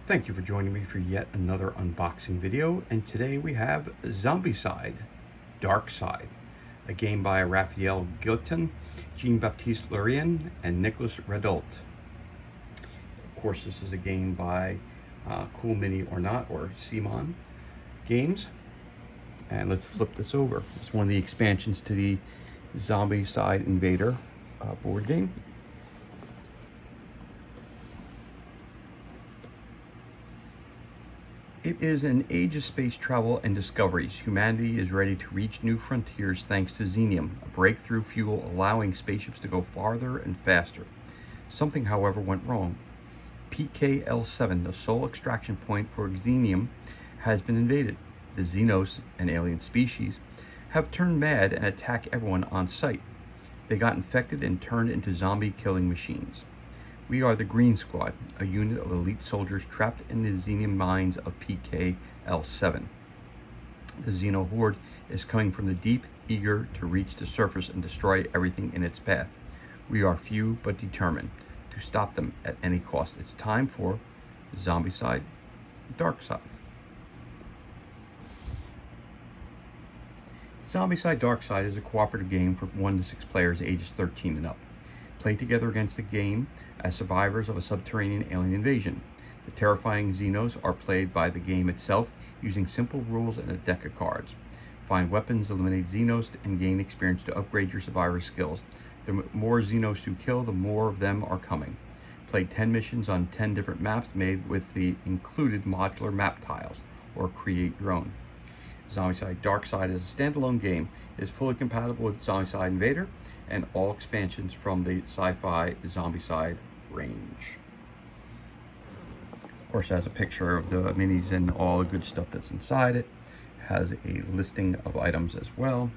Thank you for joining me for yet another unboxing video, and today we have Zombicide, Dark Side, a game by Raphael Guillotin, Jean-Baptiste Lorien, and Nicolas Redault. Of course, this is a game by Cool Mini or Not, or Simon Games. And let's flip this over. It's one of the expansions to the Zombicide Invader board game. It is an age of space travel and discoveries. Humanity is ready to reach new frontiers thanks to xenium, a breakthrough fuel allowing spaceships to go farther and faster. Something, however, went wrong. PKL-7, the sole extraction point for xenium, has been invaded. The Xenos, an alien species, have turned mad and attack everyone on sight. They got infected and turned into zombie-killing machines. We are the Green Squad, a unit of elite soldiers trapped in the xenium mines of PKL-7. The Xeno horde is coming from the deep, eager to reach the surface and destroy everything in its path. We are few but determined to stop them at any cost. It's time for Zombicide, Dark Side. Zombicide Dark Side is a cooperative game for 1 to 6 players ages 13 and up. Play together against the game as survivors of a subterranean alien invasion. The terrifying Xenos are played by the game itself using simple rules and a deck of cards. Find weapons, eliminate Xenos, and gain experience to upgrade your survivor skills. The more Xenos you kill, the more of them are coming. Play 10 missions on 10 different maps made with the included modular map tiles, or create your own. Zombicide Dark Side is a standalone game. It is fully compatible with Zombicide Invader and all expansions from the sci-fi Zombicide range. Of course, it has a picture of the minis and all the good stuff that's inside it. Has a listing of items as well.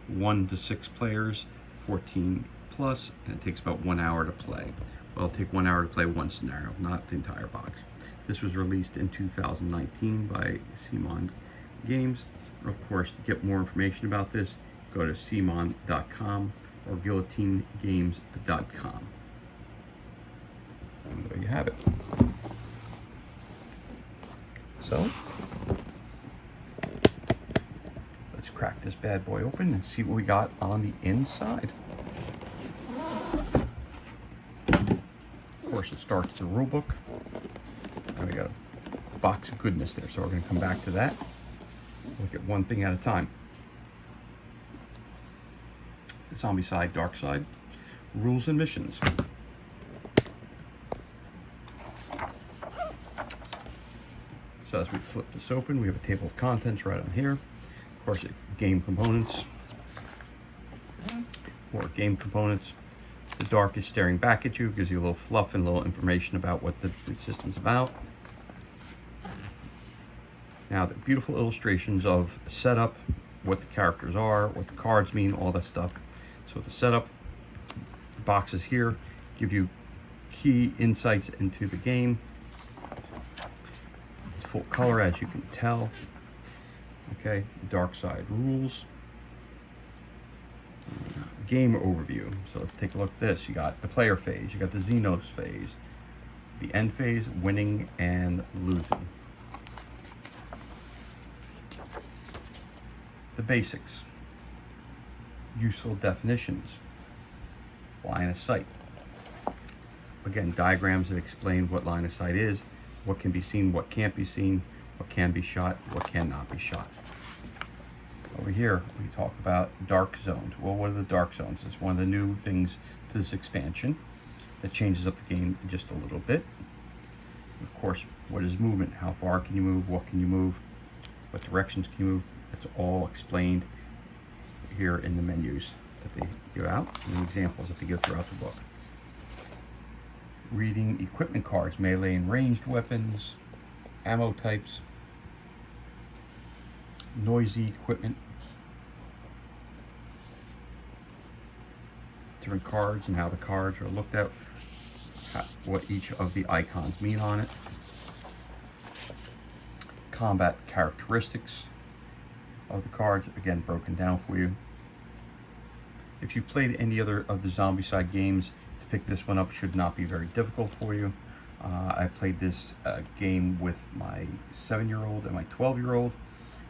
1 to 6 players, 14 plus, and it takes about 1 hour to play. Well, it'll take 1 hour to play one scenario, not the entire box. This was released in 2019 by Simon Games. Of course, to get more information about this, go to simon.com or guillotinegames.com. And there you have it. So, let's crack this bad boy open and see what we got on the inside. Of course, it starts with the rule book. And we got a box of goodness there, so we're going to come back to that. Look at one thing at a time. Zombicide Dark Side, rules and missions. So as we flip this open, we have a table of contents right on here. Of course, game components. More game components. The dark is staring back at you, gives you a little fluff and a little information about what the system's about. Now, the beautiful illustrations of setup, what the characters are, what the cards mean, all that stuff. So the setup, the boxes here give you key insights into the game. It's full color, as you can tell. Okay, the Dark Side rules. Game overview. So let's take a look at this. You got the player phase, you got the Xenos phase, the end phase, winning and losing. The basics, useful definitions, line of sight. Again, diagrams that explain what line of sight is, what can be seen, what can't be seen, what can be shot, what cannot be shot. Over here, we talk about dark zones. Well, what are the dark zones? It's one of the new things to this expansion that changes up the game just a little bit. Of course, what is movement? How far can you move? What can you move? What directions can you move? It's all explained here in the menus that they give out and the examples that they give throughout the book. Reading equipment cards, melee and ranged weapons, ammo types, noisy equipment, different cards and how the cards are looked at, what each of the icons mean on it, combat characteristics of the cards, again broken down for you. If you played any other of the Zombicide games, to pick this one up should not be very difficult for you. I played this game with my 7-year-old and my 12-year-old.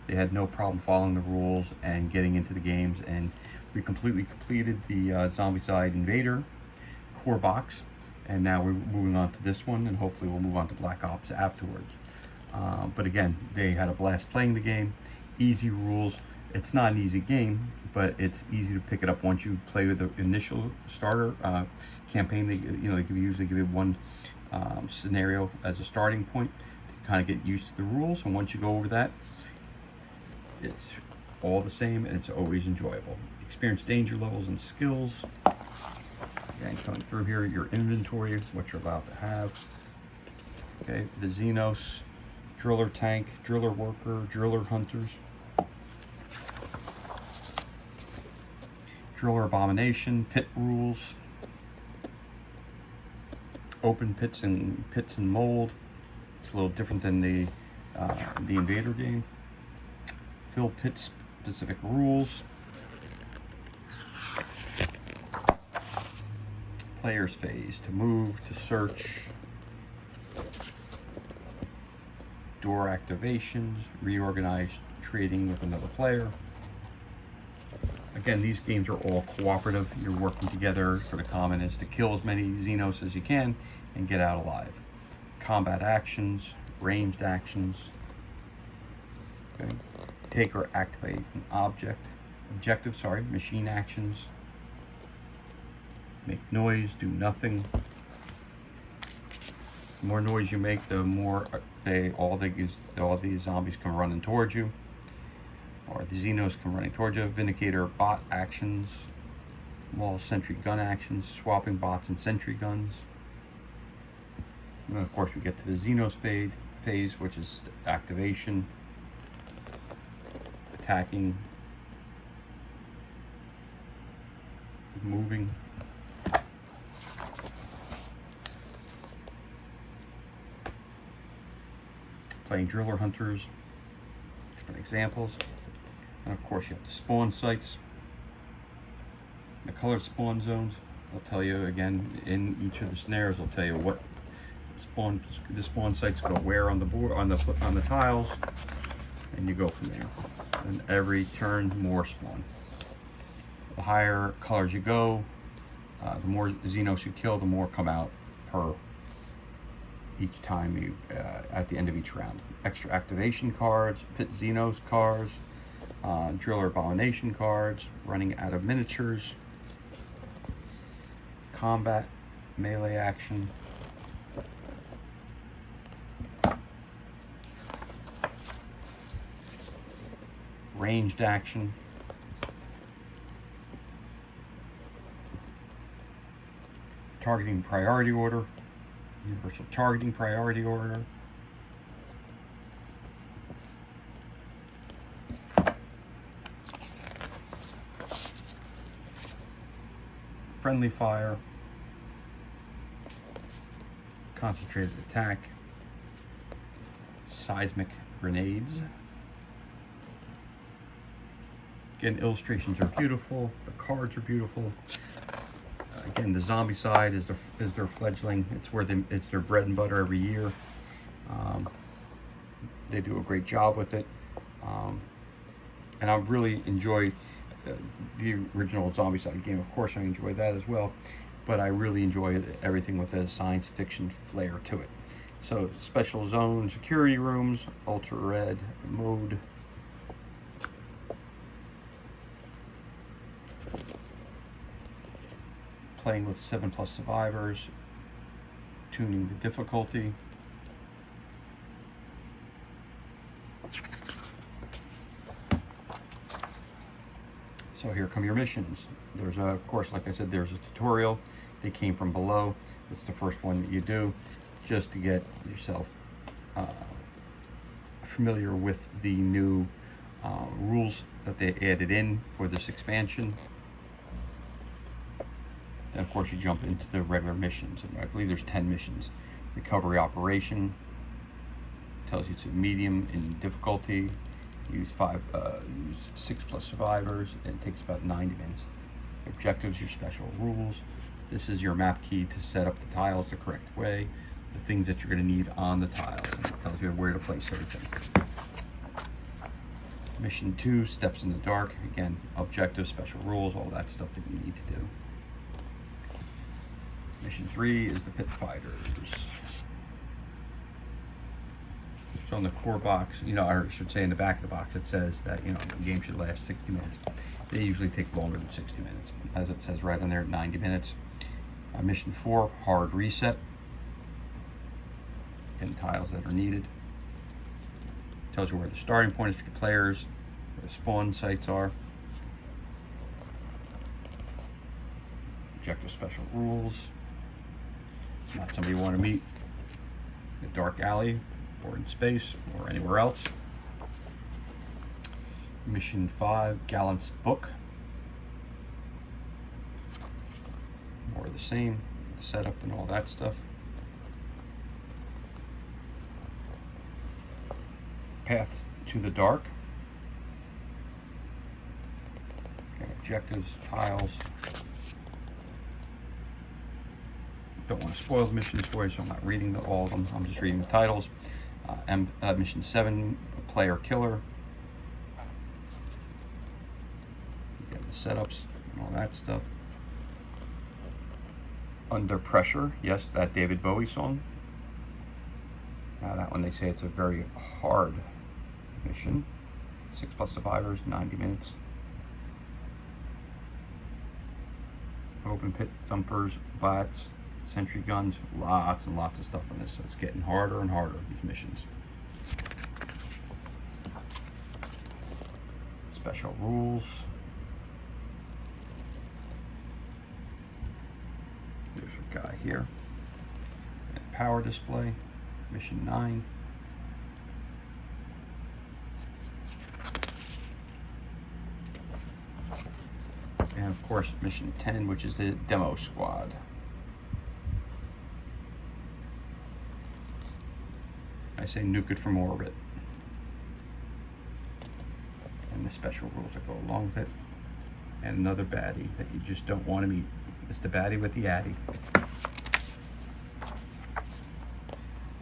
They had no problem following the rules and getting into the games, and we completely completed the Zombicide Invader core box, and now we're moving on to this one, and hopefully we'll move on to Black Ops afterwards. But again, they had a blast playing the game. Easy rules. It's not an easy game, but it's easy to pick it up once you play with the initial starter campaign. They usually give you one scenario as a starting point to kind of get used to the rules, and once you go over that, it's all the same and it's always enjoyable. Experience danger levels and skills. Again, coming through here, your inventory, what you're about to have. Okay, the Xenos, driller tank, driller worker, driller hunters, driller abomination, pit rules, open pits and mold. It's a little different than the Invader game. Fill pit specific rules. Player's phase, to move, to search. Door activations, reorganize trading with another player. Again, these games are all cooperative. You're working together for the common is to kill as many Xenos as you can and get out alive. Combat actions, ranged actions. Okay. Take or activate an objective, machine actions. Make noise, do nothing. The more noise you make, the more all these zombies come running towards you, or the Xenos come running towards you. Vindicator bot actions, wall sentry gun actions, swapping bots and sentry guns. And then of course we get to the Xenos phase, which is activation, attacking, moving. Playing driller hunters, different examples. And of course you have the spawn sites, the colored spawn zones. I'll tell you again in each of the scenarios. I'll tell you what the spawn sites go where on the board, on the tiles, and you go from there. And every turn more spawn. The higher colors you go, the more Xenos you kill, the more come out per each time you at the end of each round. Extra activation cards, pit Xenos cards, driller abomination cards, running out of miniatures, combat, melee action, ranged action, targeting priority order, universal targeting priority order, friendly fire, concentrated attack, seismic grenades. Again, illustrations are beautiful, the cards are beautiful. Again, the Zombicide is their fledgling. It's their bread and butter every year. They do a great job with it, and I really enjoy the original Zombicide game. Of course, I enjoy that as well, but I really enjoy everything with a science fiction flair to it. So, special zone, security rooms, ultra red mode. Playing with 7+ survivors, tuning the difficulty. So here come your missions. There's of course, like I said, there's a tutorial. They came from below. It's the first one that you do, just to get yourself familiar with the new rules that they added in for this expansion. Then of course you jump into the regular missions, and I believe there's 10 missions. Recovery operation tells you it's a medium in difficulty. Use 6+ survivors, and it takes about 90 minutes. Objectives, your special rules. This is your map key to set up the tiles the correct way. the things that you're going to need on the tiles. And it tells you where to place everything. Mission 2, Steps in the Dark. Again, objectives, special rules, all that stuff that you need to do. Mission 3 is the Pit Fighters. So on the core box, or I should say in the back of the box, it says that, the game should last 60 minutes. They usually take longer than 60 minutes. As it says right on there, 90 minutes. Mission 4, Hard Reset. And tiles that are needed. Tells you where the starting point is for the players, where the spawn sites are. Objective special rules. Not somebody you want to meet in a dark alley or in space or anywhere else. Mission 5, Gallant's Book. More of the same, the setup and all that stuff. Path to the Dark. Okay, objectives, tiles. Don't want to spoil the missions for you, so I'm not reading all of them. I'm just reading the titles. Mission 7, Player Killer. Again, the setups and all that stuff. Under Pressure, yes, that David Bowie song. Now that one, they say it's a very hard mission. 6+ survivors, 90 minutes. Open pit, thumpers, bots, sentry guns, lots and lots of stuff in this. So it's getting harder and harder, these missions. Special rules. There's a guy here. And power display. Mission 9. And of course, Mission 10, which is the Demo Squad. I say nuke it from orbit. And the special rules that go along with it. And another baddie that you just don't want to meet. It's the baddie with the addy. It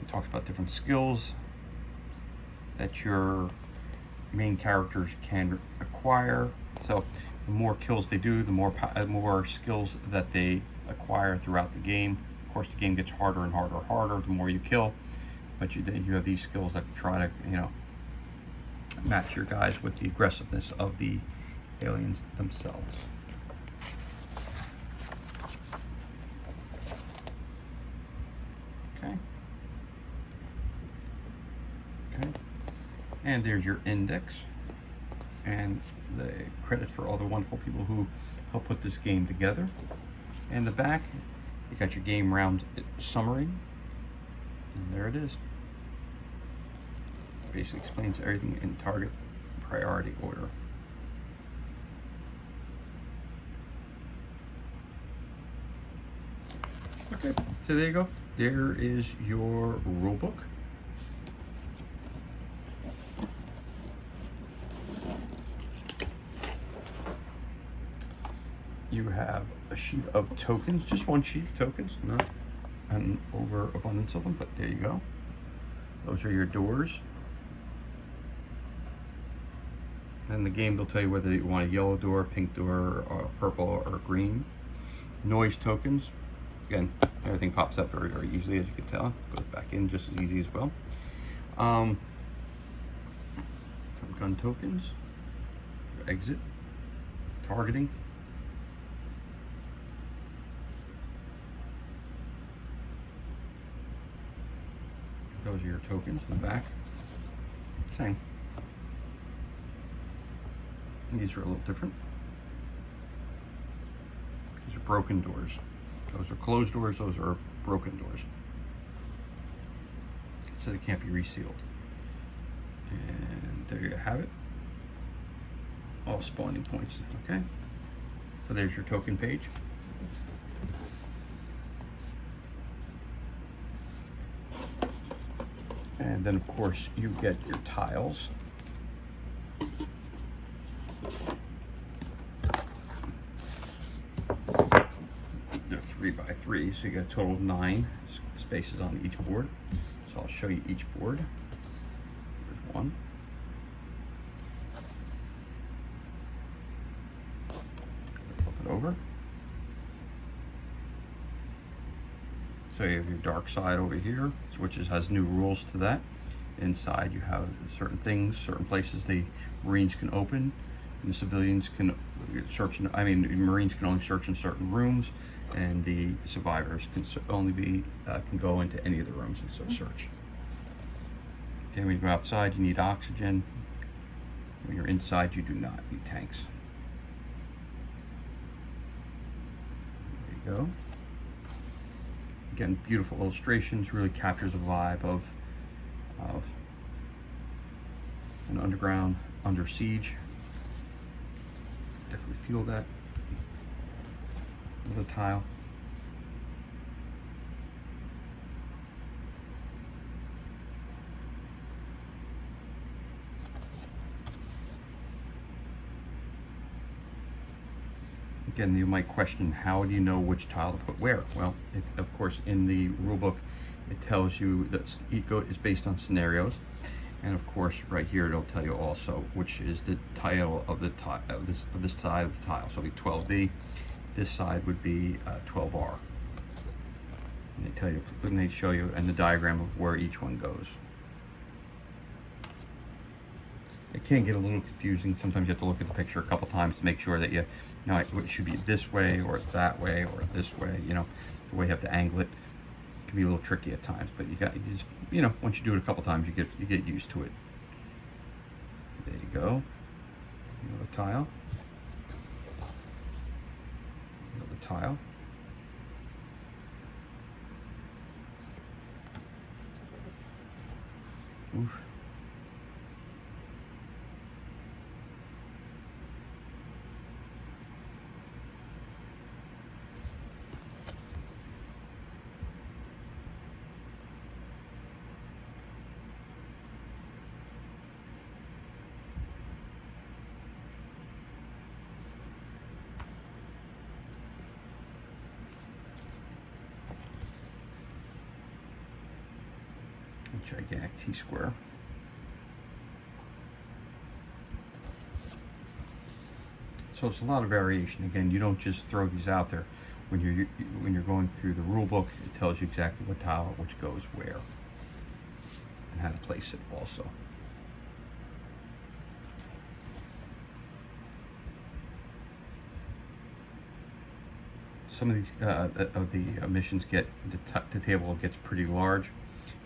talks about different skills that your main characters can acquire. So the more kills they do, the more skills that they acquire throughout the game. Of course, the game gets harder and harder and harder the more you kill. But you have these skills that try to, match your guys with the aggressiveness of the aliens themselves. Okay. And there's your index and the credits for all the wonderful people who helped put this game together. And the back, you got your game round summary. And there it is. Basically explains everything in target priority order. Okay, so there you go. There is your rule book. You have a sheet of tokens, just one sheet of tokens, not an overabundance of them, but there you go. Those are your doors. And the game will tell you whether you want a yellow door, pink door, or purple, or green. Noise tokens. Again, everything pops up very, very easily, as you can tell. Goes back in just as easy as well. Gun tokens. Exit. Targeting. Those are your tokens in the back. Same. And these are a little different. These are broken doors. Those are closed doors, those are broken doors. So they can't be resealed. And there you have it. All spawning points, okay? So there's your token page. And then of course you get your tiles. They're 3 by 3, so you get a total of 9 spaces on each board. So I'll show you each board. Here's one. Flip it over. So you have your dark side over here, which has new rules to that. Inside you have certain things, certain places the Marines can open, and the civilians can search in, Marines can only search in certain rooms, and the survivors can only can go into any of the rooms and so search. Then when you go outside, you need oxygen. When you're inside, you do not need tanks. There you go. Again, beautiful illustrations, really captures the vibe of an underground, under siege. Definitely feel that. Another tile. Again, you might question, how do you know which tile to put where? Well, of course, in the rule book, it tells you that eco is based on scenarios. And of course, right here, it'll tell you also which is the tile of the of this side of the tile. So it'll be 12B. This side would be 12R. And they tell you, and they show you in the diagram of where each one goes. It can get a little confusing. Sometimes you have to look at the picture a couple times to make sure that you know it should be this way or that way or this way. You know, the way you have to angle it can be a little tricky at times. But you just, you know, once you do it a couple times, you get used to it. There you go. Another tile. Another tile. Oof. Gigantic T-square. So it's a lot of variation. Again, you don't just throw these out there. When you're going through the rule book, it tells you exactly what tile which goes where and how to place it also. Some of these missions get the table gets pretty large,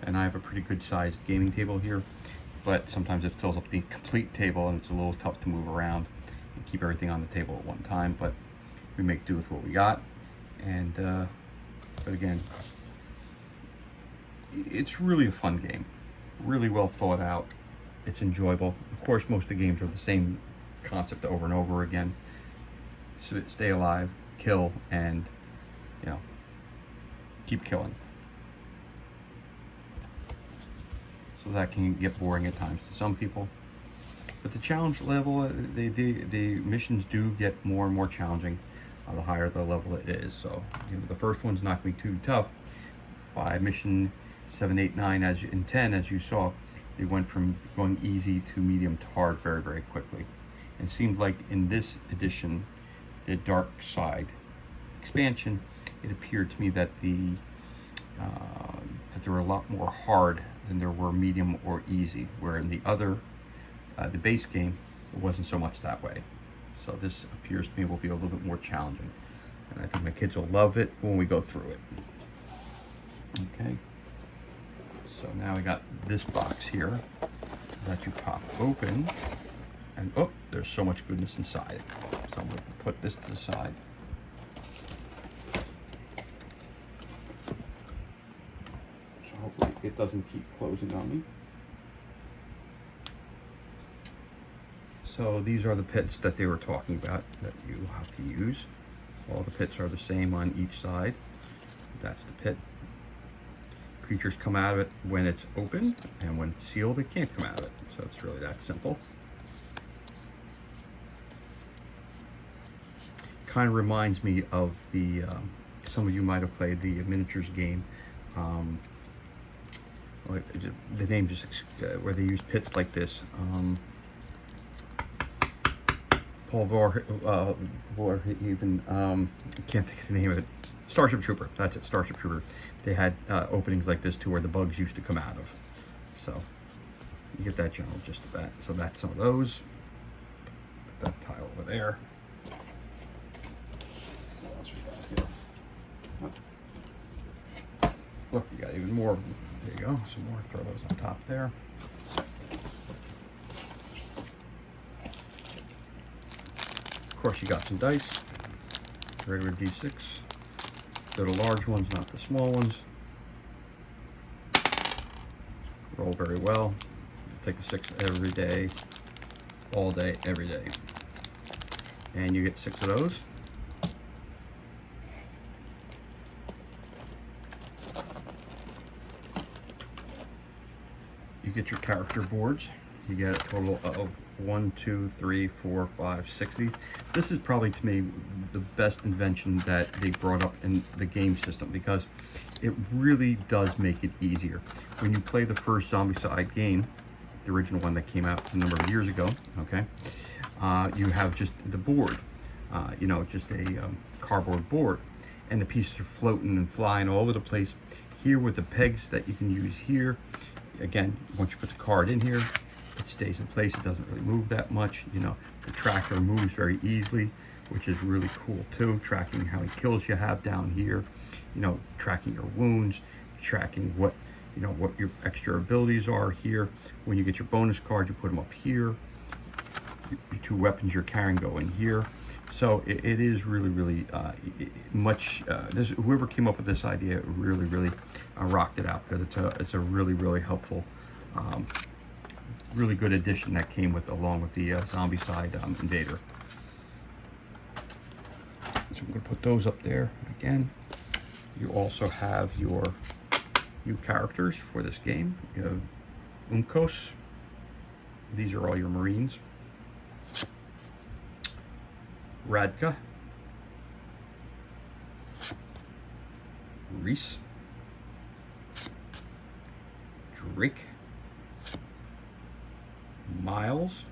and I have a pretty good sized gaming table here, but sometimes it fills up the complete table and it's a little tough to move around and keep everything on the table at one time, but we make do with what we got. And but again, it's really a fun game, really well thought out. It's enjoyable. Of course, most of the games are the same concept over and over again. So stay alive, kill, and you know, keep killing. So that can get boring at times to some people. But the challenge level, the missions do get more and more challenging the higher the level it is. So you know, the first one's not going to be too tough. By mission 7, 8, 9, and 10, as you saw, they went from going easy to medium to hard very, very quickly. And it seemed like in this edition, the Dark Side expansion, it appeared to me that that there were a lot more hard than there were medium or easy, where in the other, the base game, it wasn't so much that way. So this appears to me will be a little bit more challenging. And I think my kids will love it when we go through it. Okay. So now we got this box here that you pop open. And oh, there's so much goodness inside it. So I'm going to put this to the side. So hopefully it doesn't keep closing on me. So these are the pits that they were talking about that you have to use. All the pits are the same on each side. That's the pit. Creatures come out of it when it's open, and when it's sealed, it can't come out of it. So it's really that simple. Kind of reminds me of the, some of you might have played the miniatures game, like, the name just where they use pits like this. Paul even can't think of the name of it. Starship Trooper. That's it. Starship Trooper. They had openings like this too, where the bugs used to come out of. So you get that general gist of that. So that's some of those. Put that tile over there. What else we got here? Oh. Look, you got even more. There you go. Some more. Throw those on top there. Of course, you got some dice, regular D6. They're the large ones, not the small ones. Roll very well. Take a 6 every day, all day, every day. And you get 6 of those. You get your character boards. You get a total of 1, 2, 3, 4, 5, 6 of these. This is probably, to me, the best invention that they brought up in the game system, because it really does make it easier. When you play the first Zombicide game, the original one that came out a number of years ago, okay, you have just the board, you know, just a cardboard board, and the pieces are floating and flying all over the place. Here with the pegs that you can use here, again, once you put the card in here, it stays in place. It doesn't really move that much. You know, the tracker moves very easily, which is really cool too. Tracking how many kills you have down here, you know, tracking your wounds, tracking what, you know, what your extra abilities are here. When you get your bonus card, you put them up here. Your 2 weapons you're carrying go in here. So it is really, really much. Whoever came up with this idea really rocked it out, because it's a really, really helpful, really good addition that came with along with the Zombicide Invader. So I'm going to put those up there again. You also have your new characters for this game. You have Unkos. These are all your Marines. Radka, Reese, Drake, Miles,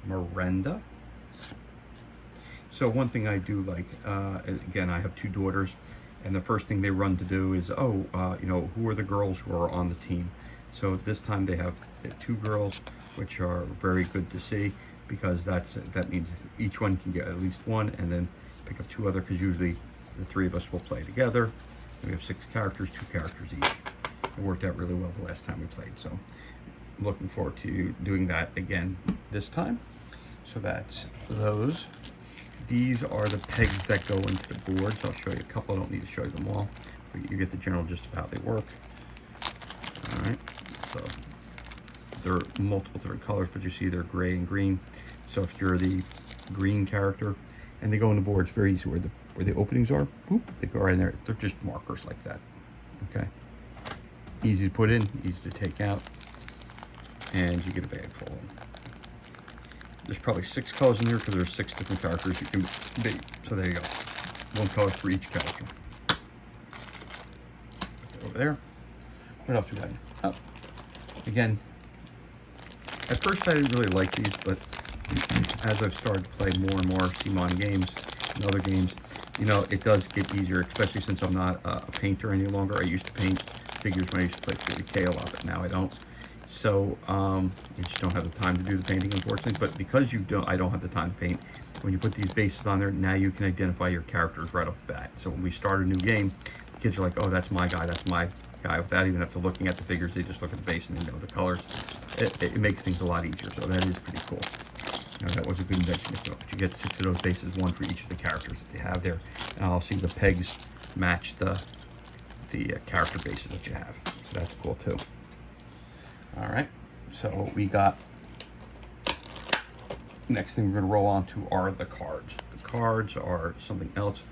Miranda. So one thing I do like, again, I have 2 daughters, and the first thing they run to do is, you know, who are the girls who are on the team? So this time they have 2 girls, which are very good to see, because that means each one can get at least 1, and then pick up 2 other, because usually the 3 of us will play together. And we have 6 characters, 2 characters each. It worked out really well the last time we played, so I'm looking forward to doing that again this time. So that's those. These are the pegs that go into the boards. I'll show you a couple. I don't need to show you them all, but you get the general gist of how they work. All right, so they're multiple different colors, but you see they're gray and green. So if you're the green character, and they go on the boards very easy, where the openings are, boop, they go right in there. They're just markers like that. Okay, easy to put in, easy to take out, and you get a bag full of them. There's probably 6 colors in here, because there's 6 different characters you can be. So there you go, 1 color for each character. Put that over there. What else we got? Oh, again, at first I didn't really like these, but as I've started to play more and more CMON games and other games, you know, it does get easier, especially since I'm not a painter any longer. I used to paint figures when I used to play 40K a lot, but now I don't. So you just don't have the time to do the painting, unfortunately. But because I don't have the time to paint, when you put these bases on there, now you can identify your characters right off the bat. So when we start a new game, the kids are like, oh, that's my guy, that's my guy. Without even have to looking at the figures, they just look at the base and they know the colors. It makes things a lot easier, so that is pretty cool. Now, that was a good invention. You get 6 of those bases, 1 for each of the characters that they have there. And I'll see the pegs match the character bases that you have. So that's cool too. All right, so we got, next thing we're going to roll on to are the cards. The cards are something else.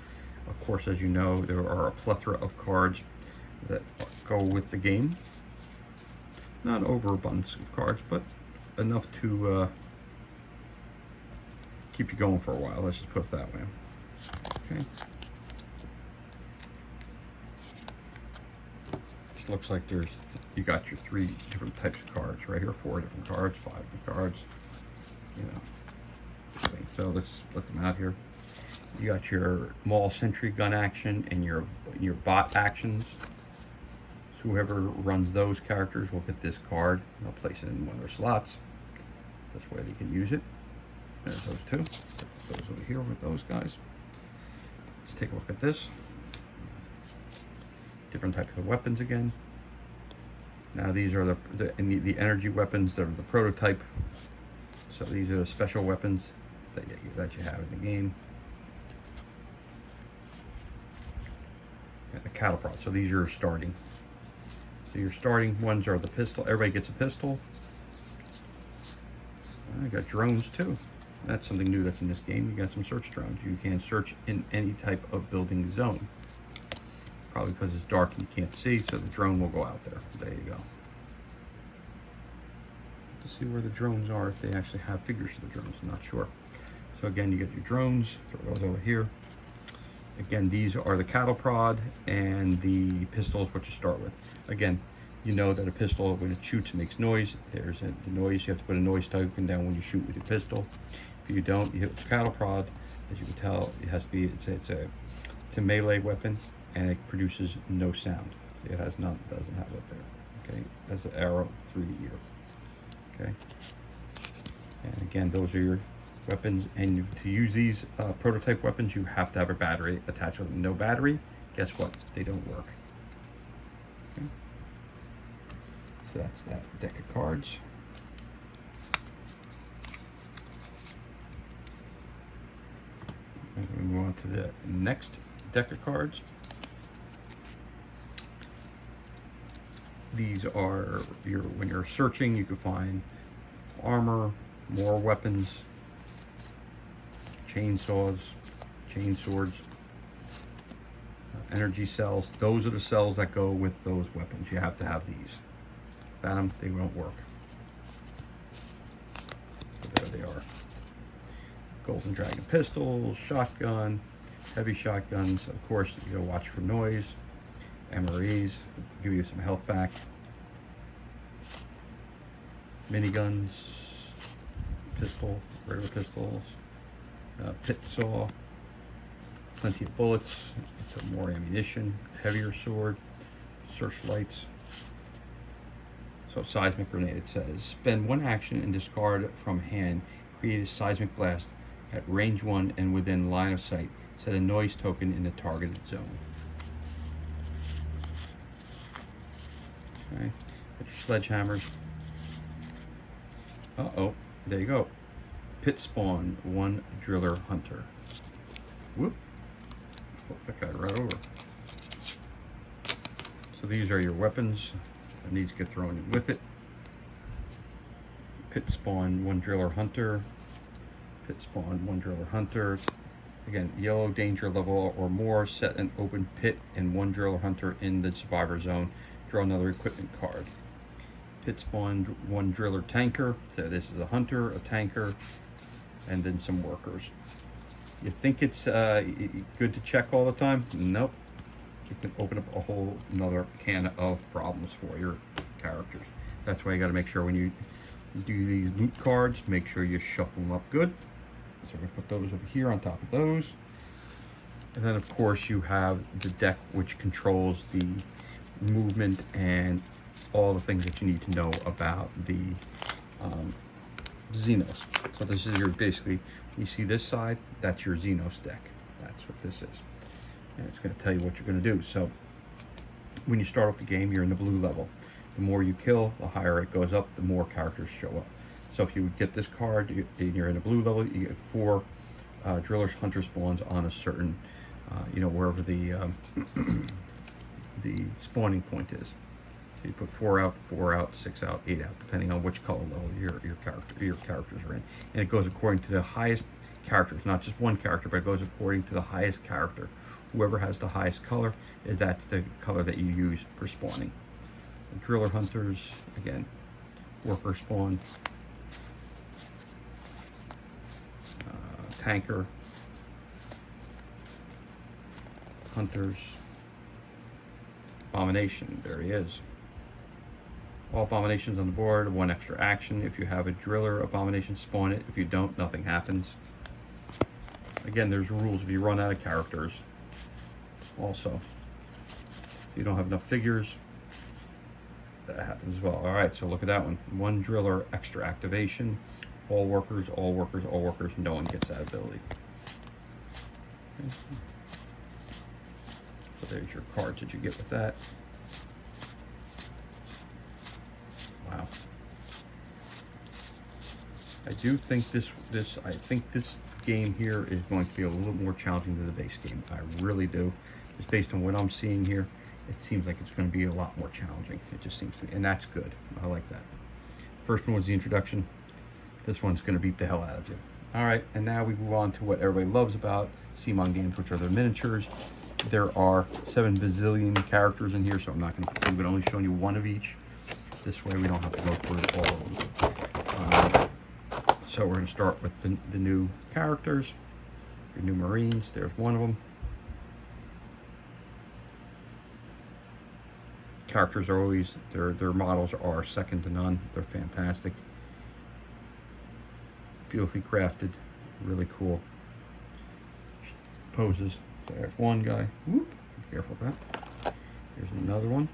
Of course, as you know, there are a plethora of cards that go with the game. Not overabundance of cards, but enough to keep you going for a while. Let's just put it that way. Okay. It looks like you got your 3 different types of cards right here, 4 different cards, 5 different cards, you know. Okay, so let's split them out here. You got your Maul Sentry gun action and your bot actions. So whoever runs those characters will get this card. They'll place it in one of their slots. This way they can use it. There's those 2. Put those over here with those guys. Let's take a look at this. Different types of weapons again. Now these are the energy weapons that are the prototype. So these are the special weapons that you have in the game. And the cattle prod. So these are starting. So your starting ones are the pistol. Everybody gets a pistol. I got drones too. That's something new that's in this game. You got some search drones. You can search in any type of building zone. Probably because it's dark and you can't see, so the drone will go out there. There you go. To see where the drones are, if they actually have figures for the drones, I'm not sure. So again, you get your drones. Throw those over here. Again, these are the cattle prod and the pistols, what you start with. Again, you know that a pistol, when it shoots, it makes noise. There's the noise. You have to put a noise token down when you shoot with your pistol. If you don't, you hit the cattle prod. As you can tell, it has to be. It's a melee weapon, and it produces no sound. See, it has none. It doesn't have it there. Okay, as an arrow through the ear. Okay, and again, those are your weapons. And to use these prototype weapons, you have to have a battery attached with them. No battery, guess what? They don't work. Okay. So that's that deck of cards. And we move on to the next deck of cards. These are when you're searching, you can find armor, more weapons, chainsaws, chain swords, energy cells. Those are the cells that go with those weapons. You have to have these. Without them, they won't work. So there they are. Golden Dragon pistols, shotgun, heavy shotguns. Of course, you gotta watch for noise. MREs, give you some health back. Miniguns, pistol, regular pistols, pit saw, plenty of bullets, so more ammunition, heavier sword, searchlights. So seismic grenade, it says, spend 1 action and discard from hand, create a seismic blast at range 1 and within line of sight. Set a noise token in the targeted zone. Okay, got your sledgehammers. Uh-oh, there you go. Pit spawn, 1 driller hunter. Whoop, flip that guy right over. So these are your weapons, and these get thrown in with it. Pit spawn, 1 driller hunter. Pit spawn, 1 driller hunter. Again, yellow danger level or more, set an open pit and 1 driller hunter in the survivor zone. Draw another equipment card. Pit spawned 1 driller tanker. So this is a hunter, a tanker, and then some workers. You think it's good to check all the time? Nope. It can open up a whole another can of problems for your characters. That's why you got to make sure when you do these loot cards, make sure you shuffle them up good. So we're gonna put those over here on top of those. And then of course you have the deck which controls the movement and all the things that you need to know about the Xenos. So this is your basically, you see this side, that's your Xenos deck. That's what this is. And it's going to tell you what you're going to do. So when you start off the game, you're in the blue level. The more you kill, the higher it goes up, the more characters show up. So if you would get this card, you're in the blue level, you get 4 drillers hunter spawns on a certain, wherever the the spawning point is. So you put 4 out, 6 out, 8 out, depending on which color level your characters are in. And it goes according to the highest characters, not just one character, but it goes according to the highest character. Whoever has the highest color, that's the color that you use for spawning. The driller hunters, again, worker spawn, tanker, Abomination, there he is. All abominations on the board, 1 extra action. If you have a driller abomination, spawn it. If you don't, nothing happens. Again, there's rules if you run out of characters. Also, if you don't have enough figures, that happens as well. All right, so look at that one. 1 driller, extra activation. All workers, all workers, all workers. No one gets that ability. Okay. So there's your cards that you get with that. Wow. I do think this game here is going to be a little more challenging than the base game. I really do. Just based on what I'm seeing here, it seems like it's going to be a lot more challenging. It just seems to be, and that's good. I like that. First one was the introduction. This one's going to beat the hell out of you. All right, and now we move on to what everybody loves about CMON games, which are their miniatures. There are 7 bazillion characters in here, so I'm not going to, but only showing you 1 of each. This way we don't have to go through all of them. So we're going to start with the new characters, your new Marines. There's 1 of them. Characters are always, their models are second to none. They're fantastic. Beautifully crafted, really cool poses. There's 1 guy. Whoop, be careful with that. Here's another one.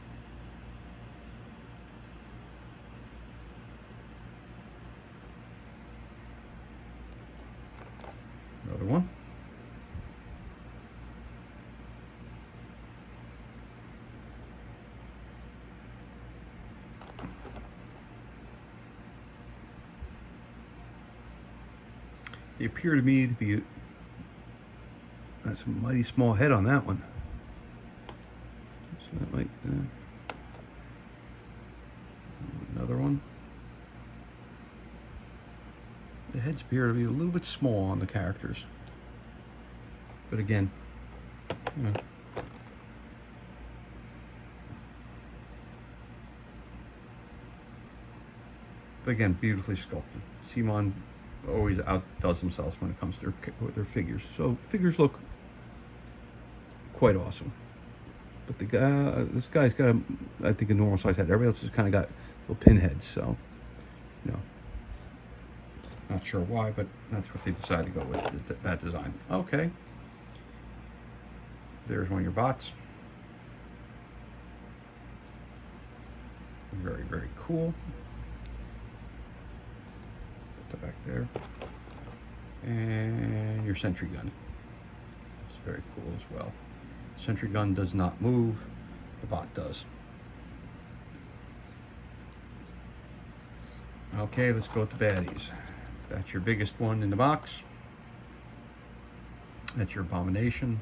Another one. They appear to me to be, that's a mighty small head on that one. So that might, another one. The heads appear to be a little bit small on the characters. But again, you know. But again, beautifully sculpted. CMON always outdoes themselves when it comes to their figures. So figures look quite awesome. But the guy, this guy's got I think a normal size head. Everybody else has kind of got little pinheads. So, you know, not sure why, but that's what they decided to go with, that design. Okay. There's one of your bots. Very, very cool. Put that back there. And your sentry gun. It's very cool as well. Sentry gun does not move. The bot does. Okay, let's go with the baddies. That's your biggest one in the box. That's your abomination.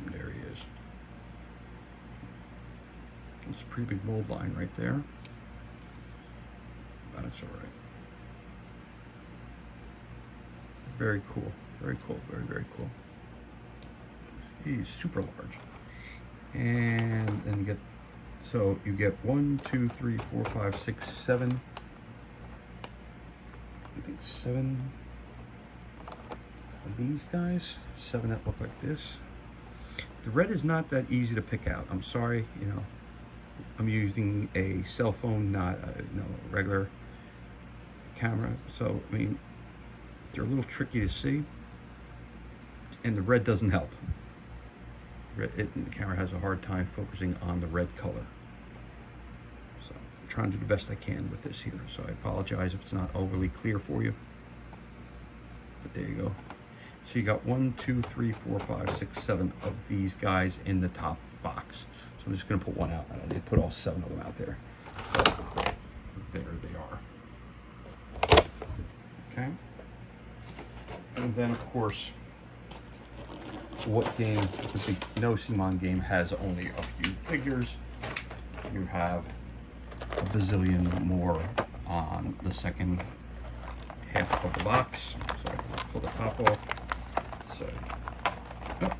And there he is. It's a pretty big mold line right there. That's all right. Very cool. Very cool. Very, very cool. He's super large. And then you get, so you get 1, 2, 3, 4, 5, 6, 7. I think 7 of these guys. 7 that look like this. The red is not that easy to pick out. I'm sorry, you know. I'm using a cell phone, not a, you know, regular camera. So, I mean, they're a little tricky to see. And the red doesn't help. The camera has a hard time focusing on the red color. So I'm trying to do the best I can with this here. So I apologize if it's not overly clear for you. But there you go. So you got 1, 2, 3, 4, 5, 6, 7 of these guys in the top box. So I'm just going to put one out. I don't need to put all 7 of them out there. So there they are. Okay. And then of course, what game, the no CMON game has only a few figures. You have a bazillion more on the second half of the box. So I can pull the top off. So, oh.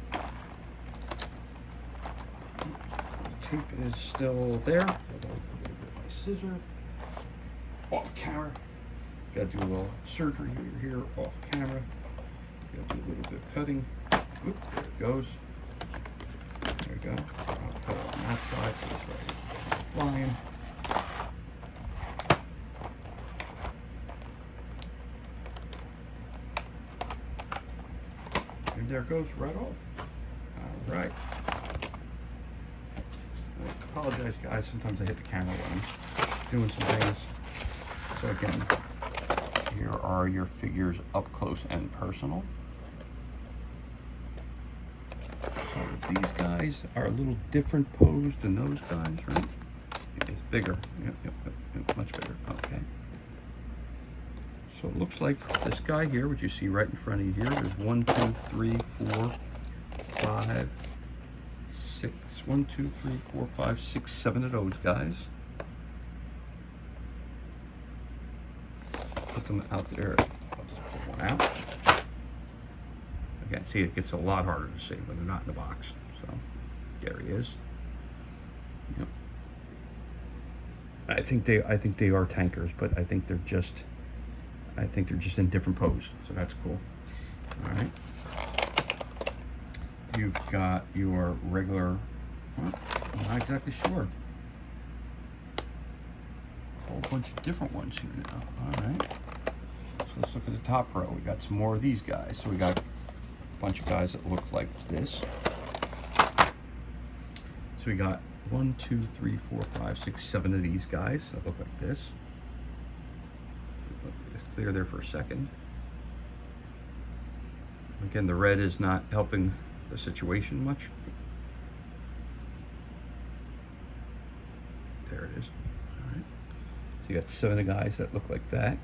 The tape is still there. My scissor off camera. Got to do a little surgery here off camera. Got to do a little bit of cutting. Oop, there it goes. go. I'll put it on that side so this way it's flying. And there goes right off. All right. I apologize, guys. Sometimes I hit the camera when I'm doing some things. So again, here are your figures up close and personal. So these guys are a little different posed than those guys, right? It's bigger. Yep, much bigger. Okay. So it looks like this guy here, which you see right in front of you here, there's 1, 2, 3, 4, 5, 6. 1, 2, 3, 4, 5, 6, 7 of those guys. Put them out there. I'll just pull one out. Again, see, it gets a lot harder to see when they're not in the box. So there he is. Yep. I think they are tankers, but I think they're just in different pose. So that's cool. All right. You've got your regular. Well, I'm not exactly sure. A whole bunch of different ones here now. All right. So let's look at the top row. We got some more of these guys. So we got a bunch of guys that look like this. So we got 1, 2, 3, 4, 5, 6, 7 of these guys that look like this. It's clear there for a second. Again, the red is not helping the situation much. There it is. All right. So you got 7 guys that look like that.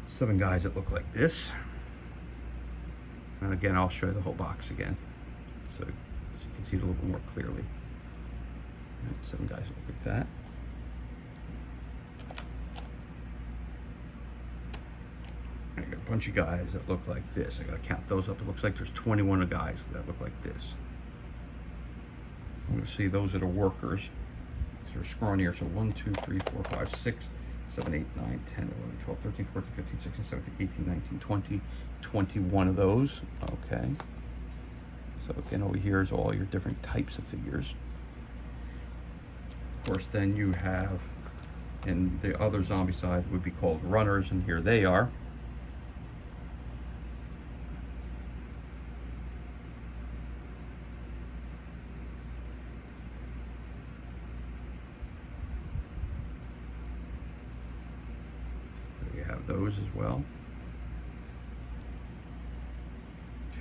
7 guys that look like this. And again, I'll show you the whole box again, so you can see it a little bit more clearly. All right, 7 guys that look like that. I got a bunch of guys that look like this. I gotta count those up. It looks like there's 21 guys that look like this. I'm gonna see those are the workers. They're scrawnier. So 1, 2, 3, 4, 5, 6, 7, 8, 9, 10, 11, 12, 13, 14, 15, 16, 17, 18, 19, 20, 21 of those. Okay. So again, over here is all your different types of figures. Of course, then you have, and the other Zombicide would be called runners, and here they are. You have those as well.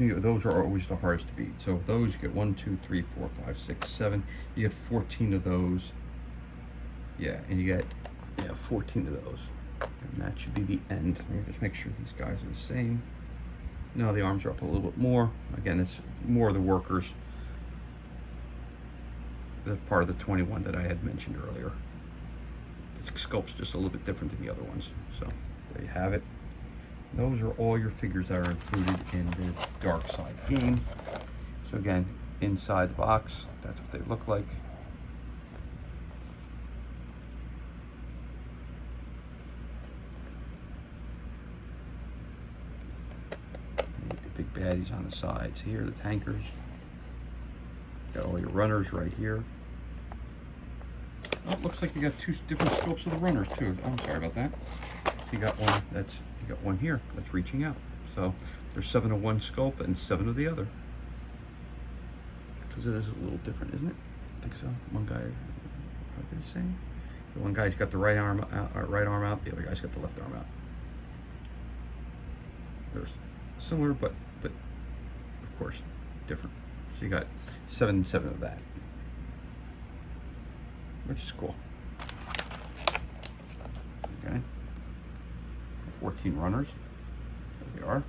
Those are always the hardest to beat. So those you get 1, 2, 3, 4, 5, 6, 7. You get 14 of those. Yeah, and you get 14 of those. And that should be the end. Let me just make sure these guys are the same. No, the arms are up a little bit more. Again, it's more of the workers. That's part of the 21 that I had mentioned earlier. The sculpt's just a little bit different than the other ones. So there you have it. Those are all your figures that are included in the Dark Side game. So again, inside the box, that's what they look like. The big baddies on the sides here, the tankers. Got all your runners right here. Oh, it looks like you got 2 different scopes of the runners too. I'm sorry about that. You got one here that's reaching out. So there's 7 of one scope and 7 of the other. Because it is a little different, isn't it? I think so. One guy, are they the same? The one guy's got the right arm out. The other guy's got the left arm out. They're similar, but of course different. So you got 7 and 7 of that, which is cool. Okay. 14 runners. There they are.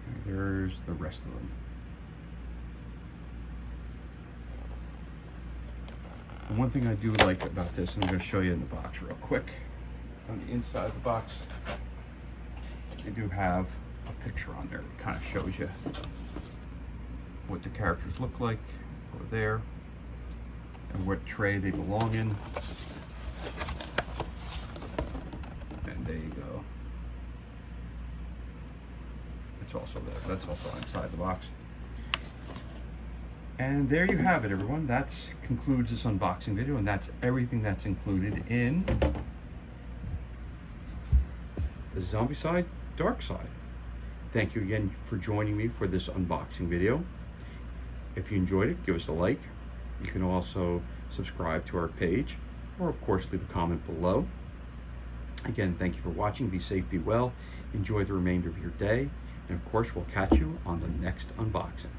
And there's the rest of them. And one thing I do like about this, I'm going to show you in the box real quick. On the inside of the box, they do have a picture on there that kind of shows you what the characters look like over there, and what tray they belong in. And there you go. It's also there. That's also inside the box. And there you have it, everyone. That concludes this unboxing video, and that's everything that's included in the Zombicide Dark Side. Thank you again for joining me for this unboxing video. If you enjoyed it, give us a like. You can also subscribe to our page, or of course leave a comment below. Again, thank you for watching. Be safe, be well. Enjoy the remainder of your day. And of course, we'll catch you on the next unboxing.